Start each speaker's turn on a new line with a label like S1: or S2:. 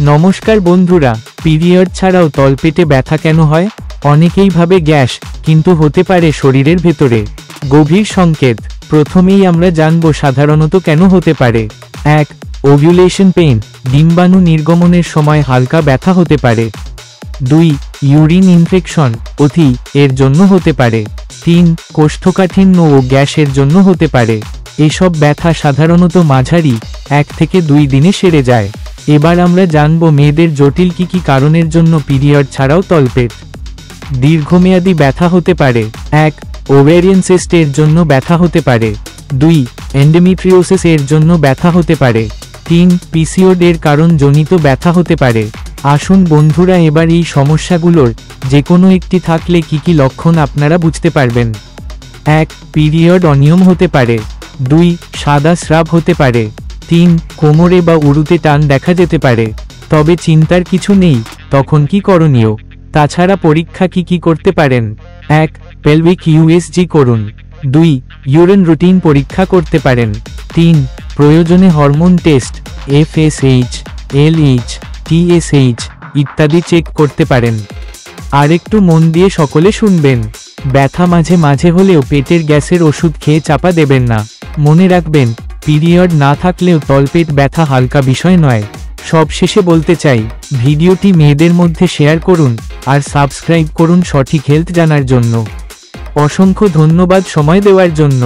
S1: নমস্কার বন্ধুরা, পিরিয়ড ছাড়াও তলপেটে ব্যথা কেন হয়? অনেকেই ভাবে গ্যাস, কিন্তু হতে পারে শরীরের ভেতরে গভীর সংকেত। প্রথমেই আমরা জানব সাধারণত কেন হতে পারে। 1. ওভিউলেশন পেইন, ডিম্বাণু নির্গমনের সময় হালকা ব্যথা হতে পারে। 2. ইউরিন ইনফেকশন, অতি এর জন্য হতে পারে। 3. কোষ্ঠকাঠিন্য ও গ্যাসের জন্য হতে পারে। এসব ব্যথা সাধারণত মাঝারি 1 থেকে 2 দিনে সেরে যায়। এবার আমরা জানব মেয়েদের জটিল কি কারণের জন্য পিরিয়ড ছাড়াও তলপেট দীর্ঘমেয়াদী ব্যথা হতে পারে। 1. ওভেরিয়ান সিস্ট এর জন্য ব্যথা হতে পারে। 2. এন্ডোমেট্রিওসিস এর জন্য ব্যথা হতে পারে। 3. পিসিওড এর কারণ জনিত ব্যথা হতে পারে। আসুন বন্ধুরা, এবার এই সমস্যাগুলোর যে কোনো একটি থাকলে কি লক্ষণ আপনারা বুঝতে পারবেন। 1. পিরিয়ড অনিয়ম হতে পারে। 2. সাদা স্রাব হতে পারে। 3. কোমরে বা উরুতে টান দেখা যেতে পারে। তবে চিন্তার কিছু নেই, তখন কি করণীয়? তাছাড়া পরীক্ষা কি করতে পারেন? 1. পেলভিক ইউএসজি করুন। 2. ইউরিন রুটিন পরীক্ষা করতে পারেন। 3. প্রয়োজনে hormone test, FSH, LH, TSH ইত্যাদি চেক করতে পারেন। আর একটু মন দিয়ে সকলে শুনবেন। ব্যথা মাঝে মাঝে হলেও পেটের গ্যাসের ওষুধ খেয়ে চাপা দেবেন না। মনে রাখবেন, পিরিয়ড না থাকলেও তলপেট ব্যথা হালকা বিষয় নয়। সবশেষে বলতে চাই, ভিডিওটি মেয়েদের মধ্যে শেয়ার করুন আর সাবস্ক্রাইব করুন সঠিক হেলথ জানার জন্য। অসংখ্য ধন্যবাদ সময় দেওয়ার জন্য।